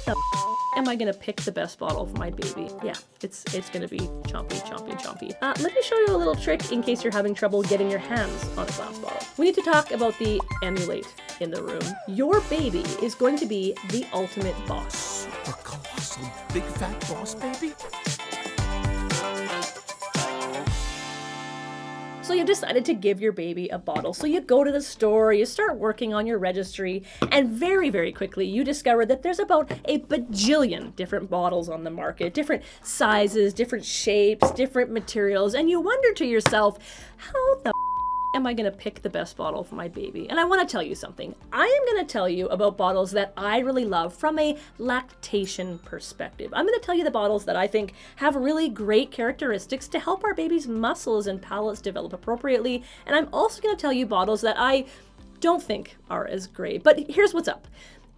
the am I gonna pick the best bottle for my baby? Yeah, it's gonna be chompy, chompy, chompy. Let me show you a little trick in case you're having trouble getting your hands on a glass bottle. We need to talk about the Emulait in the room. Your baby is going to be the ultimate boss. Super colossal big fat boss baby? So you've decided to give your baby a bottle. So you go to the store, you start working on your registry, and very, very quickly you discover that there's about a bajillion different bottles on the market, different sizes, different shapes, different materials, and you wonder to yourself, how the am I going to pick the best bottle for my baby? And I want to tell you something. I am going to tell you about bottles that I really love from a lactation perspective. I'm going to tell you the bottles that I think have really great characteristics to help our baby's muscles and palates develop appropriately. And I'm also going to tell you bottles that I don't think are as great. But here's what's up.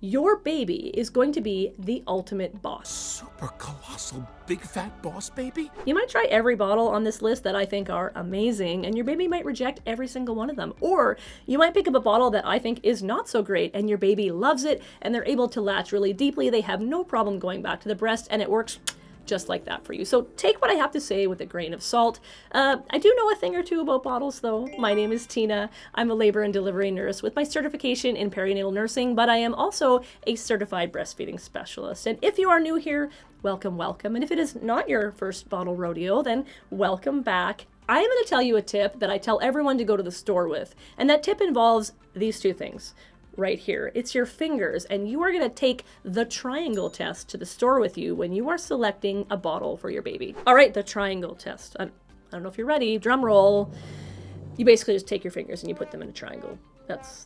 Your baby is going to be the ultimate boss. Super colossal big fat boss baby? You might try every bottle on this list that I think are amazing, and your baby might reject every single one of them. Or you might pick up a bottle that I think is not so great, and your baby loves it, and they're able to latch really deeply. They have no problem going back to the breast, and it works just like that for you. So take what I have to say with a grain of salt. I do know a thing or two about bottles though. My name is Tina. I'm a labor and delivery nurse with my certification in perinatal nursing, but I am also a certified breastfeeding specialist. And if you are new here, welcome, welcome. And if it is not your first bottle rodeo, then welcome back. I am going to tell you a tip that I tell everyone to go to the store with. And that tip involves these two things. Right here. It's your fingers, and you are going to take the triangle test to the store with you when you are selecting a bottle for your baby. All right, the triangle test. I don't know if you're ready. Drum roll. You basically just take your fingers and you put them in a triangle.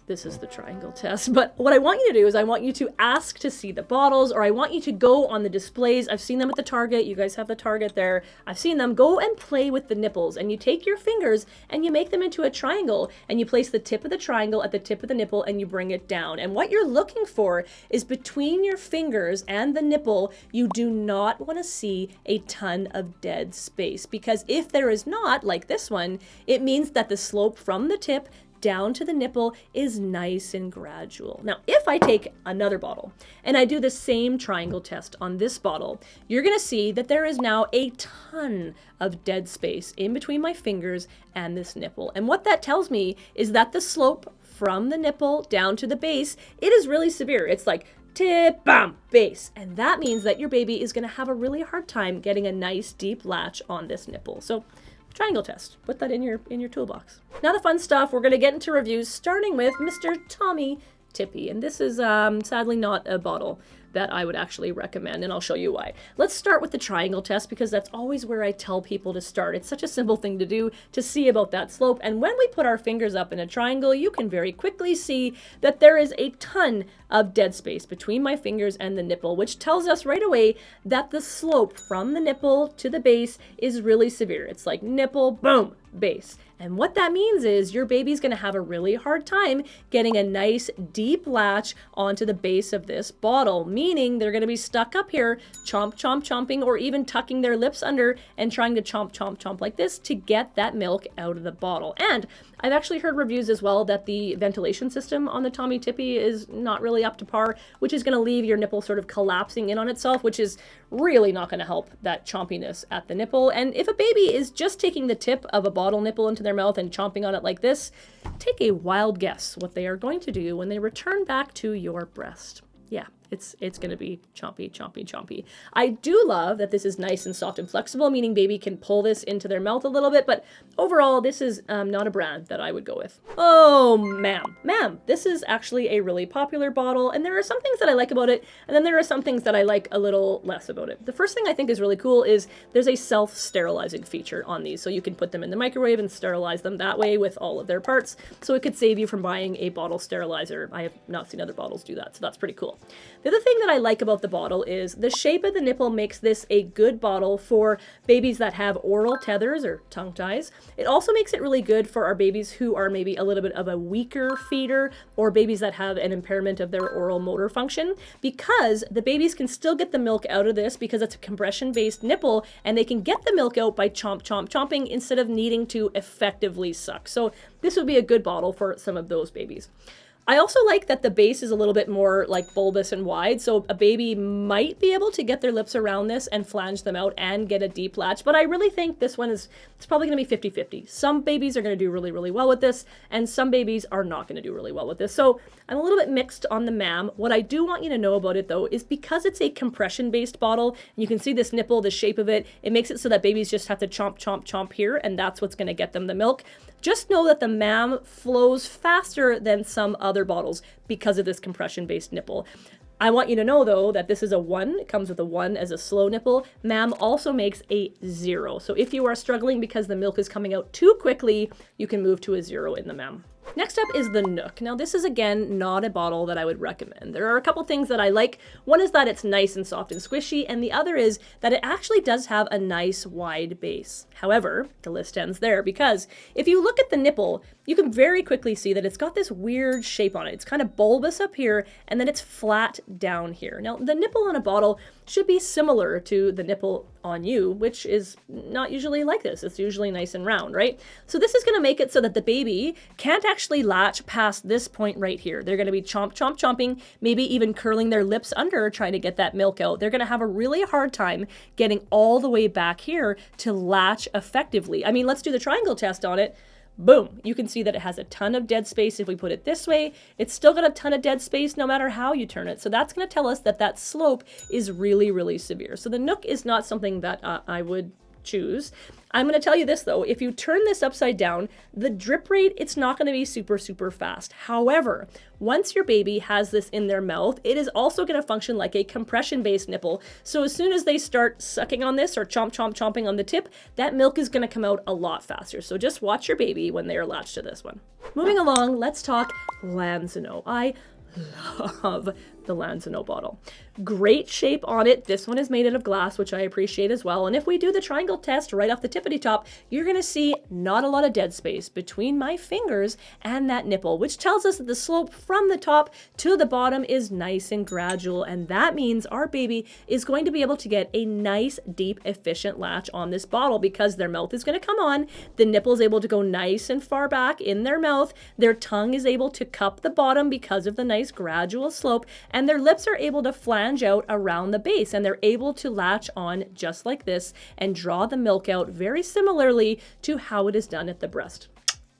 This is the triangle test. But what I want you to do is I want you to ask to see the bottles, or I want you to go on the displays. I've seen them at the Target. You guys have the Target there. I've seen them. Go and play with the nipples, and you take your fingers and you make them into a triangle, and you place the tip of the triangle at the tip of the nipple and you bring it down. And what you're looking for is between your fingers and the nipple, you do not want to see a ton of dead space, because if there is not, like this one, it means that the slope from the tip down to the nipple is nice and gradual. Now, if I take another bottle and I do the same triangle test on this bottle, you're going to see that there is now a ton of dead space in between my fingers and this nipple. And what that tells me is that the slope from the nipple down to the base, it is really severe. It's like tip, bam, base. And that means that your baby is going to have a really hard time getting a nice deep latch on this nipple. So triangle test. Put that in your toolbox. Now the fun stuff, we're going to get into reviews, starting with Mr. Tommee Tippee. And this is sadly not a bottle that I would actually recommend, and I'll show you why. Let's start with the triangle test, because that's always where I tell people to start. It's such a simple thing to do, to see about that slope. And when we put our fingers up in a triangle, you can very quickly see that there is a ton of dead space between my fingers and the nipple, which tells us right away that the slope from the nipple to the base is really severe. It's like nipple, boom, base. And what that means is your baby's going to have a really hard time getting a nice deep latch onto the base of this bottle, meaning they're going to be stuck up here, chomp, chomp, chomping, or even tucking their lips under and trying to chomp, chomp, chomp like this to get that milk out of the bottle. And I've actually heard reviews as well that the ventilation system on the Tommee Tippee is not really up to par, which is going to leave your nipple sort of collapsing in on itself, which is really not going to help that chompiness at the nipple. And if a baby is just taking the tip of a bottle nipple into their mouth and chomping on it like this, take a wild guess what they are going to do when they return back to your breast. Yeah, it's going to be chompy, chompy, chompy. I do love that this is nice and soft and flexible, meaning baby can pull this into their mouth a little bit, but overall, this is not a brand that I would go with. Oh, ma'am, this is actually a really popular bottle, and there are some things that I like about it, and then there are some things that I like a little less about it. The first thing I think is really cool is there's a self-sterilizing feature on these, so you can put them in the microwave and sterilize them that way with all of their parts, so it could save you from buying a bottle sterilizer. I have not seen other bottles do that, so that's pretty cool. The other thing that I like about the bottle is the shape of the nipple makes this a good bottle for babies that have oral tethers or tongue ties. It also makes it really good for our babies who are maybe a little bit of a weaker feeder, or babies that have an impairment of their oral motor function, because the babies can still get the milk out of this because it's a compression-based nipple, and they can get the milk out by chomp, chomp, chomping instead of needing to effectively suck. So this would be a good bottle for some of those babies. I also like that the base is a little bit more like bulbous and wide, so a baby might be able to get their lips around this and flange them out and get a deep latch, but I really think this one it's probably going to be 50-50. Some babies are going to do really, really well with this, and some babies are not going to do really well with this. So I'm a little bit mixed on the MAM. What I do want you to know about it though is because it's a compression-based bottle, and you can see this nipple, the shape of it, it makes it so that babies just have to chomp, chomp, chomp here, and that's what's going to get them the milk. Just know that the MAM flows faster than some other bottles because of this compression-based nipple. I want you to know though that this is a 1. It comes with a 1 as a slow nipple. MAM also makes a 0. So if you are struggling because the milk is coming out too quickly, you can move to a 0 in the MAM. Next up is the Nook. Now this is again not a bottle that I would recommend. There are a couple things that I like. One is that it's nice and soft and squishy, and the other is that it actually does have a nice wide base. However, the list ends there because if you look at the nipple, you can very quickly see that it's got this weird shape on it. It's kind of bulbous up here, and then it's flat down here. Now the nipple on a bottle should be similar to the nipple on you, which is not usually like this. It's usually nice and round, right? So this is going to make it so that the baby can't actually latch past this point right here. They're going to be chomp, chomp, chomping, maybe even curling their lips under trying to get that milk out. They're going to have a really hard time getting all the way back here to latch effectively. I mean, let's do the triangle test on it. Boom, you can see that it has a ton of dead space. If we put it this way, it's still got a ton of dead space no matter how you turn it. So that's going to tell us that that slope is really, really severe. So the Nook is not something that I would choose. I'm going to tell you this though, if you turn this upside down, the drip rate, it's not going to be super, super fast. However, once your baby has this in their mouth, it is also going to function like a compression-based nipple. So as soon as they start sucking on this or chomp, chomp, chomping on the tip, that milk is going to come out a lot faster. So just watch your baby when they are latched to this one. Moving along, let's talk Lansinoh. I love the Lansinoh bottle. Great shape on it. This one is made out of glass, which I appreciate as well. And if we do the triangle test right off the tippity top, you're going to see not a lot of dead space between my fingers and that nipple, which tells us that the slope from the top to the bottom is nice and gradual. And that means our baby is going to be able to get a nice, deep, efficient latch on this bottle because their mouth is going to come on. The nipple is able to go nice and far back in their mouth. Their tongue is able to cup the bottom because of the nice gradual slope, and their lips are able to flange out around the base, and they're able to latch on just like this and draw the milk out very similarly to how it is done at the breast.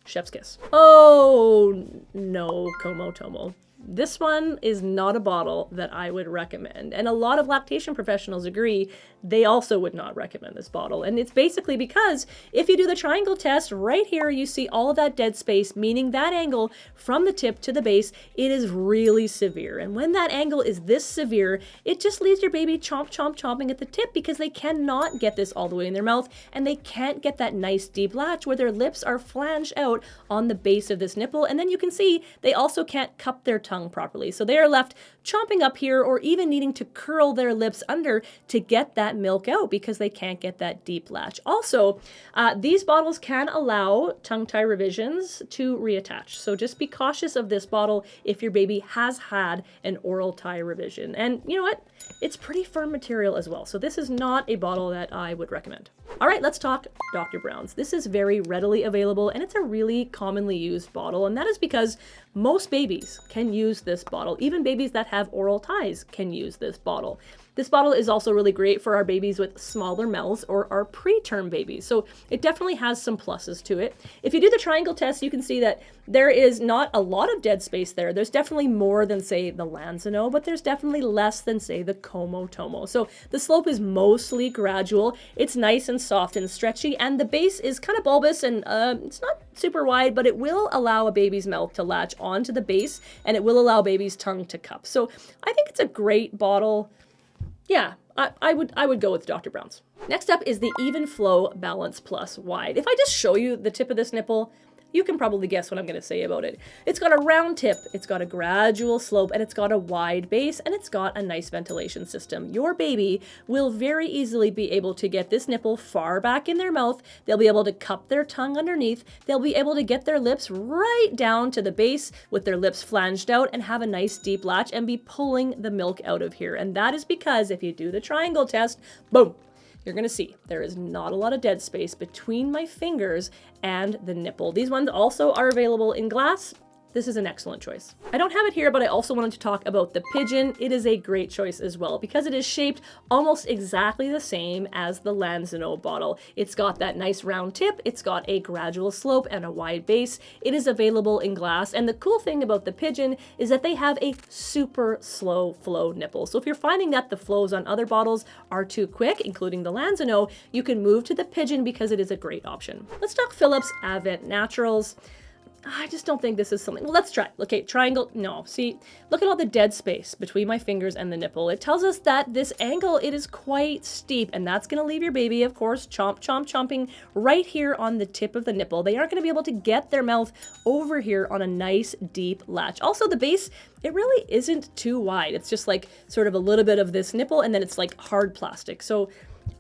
Chef's kiss. Oh no, Tomo. This one is not a bottle that I would recommend. And a lot of lactation professionals agree they also would not recommend this bottle. And it's basically because if you do the triangle test right here, you see all of that dead space, meaning that angle from the tip to the base, it is really severe. And when that angle is this severe, it just leaves your baby chomp, chomp, chomping at the tip because they cannot get this all the way in their mouth, and they can't get that nice deep latch where their lips are flanged out on the base of this nipple. And then you can see they also can't cup their tongue properly. So they are left chomping up here or even needing to curl their lips under to get that milk out because they can't get that deep latch. Also, these bottles can allow tongue tie revisions to reattach. So just be cautious of this bottle if your baby has had an oral tie revision. And you know what? It's pretty firm material as well. So this is not a bottle that I would recommend. All right, let's talk Dr. Brown's. This is very readily available and it's a really commonly used bottle. And that is because most babies can use this bottle. Even babies that have oral ties can use this bottle. This bottle is also really great for our babies with smaller mouths or our preterm babies. So it definitely has some pluses to it. If you do the triangle test, you can see that there is not a lot of dead space there. There's definitely more than, say, the Lansinoh, but there's definitely less than, say, the Tomo. So the slope is mostly gradual. It's nice and soft and stretchy, and the base is kind of bulbous and it's not super wide, but it will allow a baby's mouth to latch onto the base, and it will allow baby's tongue to cup. So I think it's a great bottle. Yeah, I would go with Dr. Brown's. Next up is the Evenflo Balance Plus Wide. If I just show you the tip of this nipple, you can probably guess what I'm going to say about it. It's got a round tip, it's got a gradual slope, and it's got a wide base, and it's got a nice ventilation system. Your baby will very easily be able to get this nipple far back in their mouth. They'll be able to cup their tongue underneath. They'll be able to get their lips right down to the base with their lips flanged out and have a nice deep latch and be pulling the milk out of here. And that is because if you do the triangle test, boom, you're going to see there is not a lot of dead space between my fingers and the nipple. These ones also are available in glass. this is an excellent choice. I don't have it here, but I also wanted to talk about the Pigeon. It is a great choice as well because it is shaped almost exactly the same as the Lansinoh bottle. It's got that nice round tip, it's got a gradual slope and a wide base. It is available in glass, and the cool thing about the Pigeon is that they have a super slow flow nipple. So if you're finding that the flows on other bottles are too quick, including the Lansinoh, you can move to the Pigeon because it is a great option. Let's talk Philips Avent Naturals. I just don't think this is something. Well, let's try. Okay, triangle. No, see, look at all the dead space between my fingers and the nipple. It tells us that this angle, it is quite steep, and that's going to leave your baby, of course, chomping right here on the tip of the nipple. They aren't going to be able to get their mouth over here on a nice deep latch. Also, the base, it really isn't too wide. It's just like sort of a little bit of this nipple, and then it's like hard plastic. So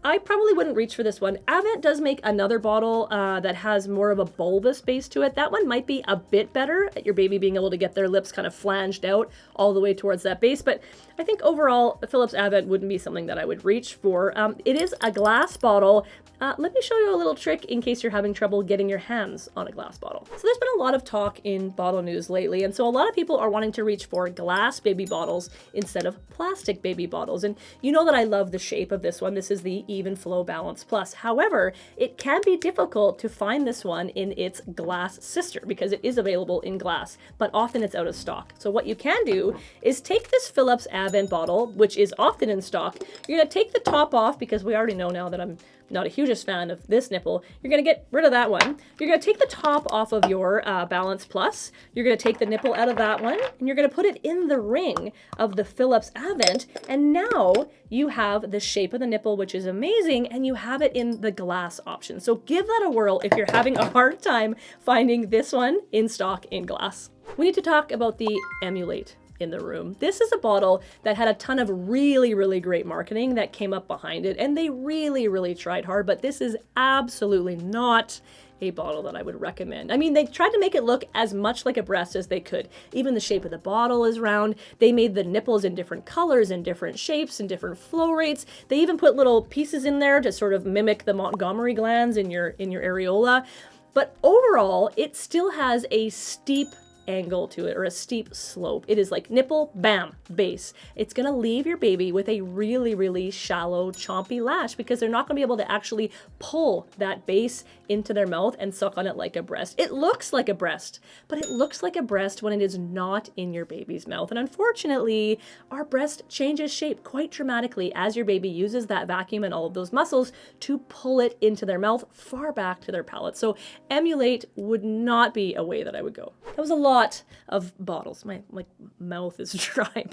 I probably wouldn't reach for this one. Avent does make another bottle that has more of a bulbous base to it. That one might be a bit better at your baby being able to get their lips kind of flanged out all the way towards that base, but I think overall Philips Avent wouldn't be something that I would reach for. It is a glass bottle. Let me show you a little trick in case you're having trouble getting your hands on a glass bottle. So there's been a lot of talk in bottle news lately, and so a lot of people are wanting to reach for glass baby bottles instead of plastic baby bottles. And you know that I love the shape of this one. This is the Evenflo Balance Plus. However, it can be difficult to find this one in its glass sister because it is available in glass, but often it's out of stock. So what you can do is take this Philips Avent bottle, which is often in stock. You're gonna take the top off because we already know now that I'm not a hugest fan of this nipple. You're gonna get rid of that one. You're gonna take the top off of your Balance Plus. You're gonna take the nipple out of that one, and you're gonna put it in the ring of the Philips Avent, and now you have the shape of the nipple, which is amazing, and you have it in the glass option. So give that a whirl if you're having a hard time finding this one in stock in glass. We need to talk about the Emulait in the room. This is a bottle that had a ton of really great marketing that came up behind it, and they really tried hard, but this is absolutely not a bottle that I would recommend. I mean, they tried to make it look as much like a breast as they could. Even the shape of the bottle is round. They made the nipples in different colors and different shapes and different flow rates. They even put little pieces in there to sort of mimic the Montgomery glands in your areola. But overall, it still has a steep angle to it, or a steep slope. It is like nipple, bam, base. It's gonna leave your baby with a really shallow, chompy latch because they're not gonna be able to actually pull that base into their mouth and suck on it like a breast. It looks like a breast, but it looks like a breast when it is not in your baby's mouth. And unfortunately, our breast changes shape quite dramatically as your baby uses that vacuum and all of those muscles to pull it into their mouth far back to their palate. So Emulait would not be a way that I would go. That was a lot of bottles. My mouth is dry.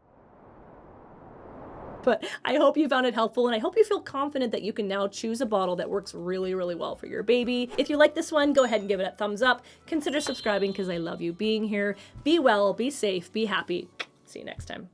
But I hope you found it helpful, and I hope you feel confident that you can now choose a bottle that works really well for your baby. If you like this one, go ahead and give it a thumbs up. Consider subscribing because I love you being here. Be well, be safe, be happy. See you next time.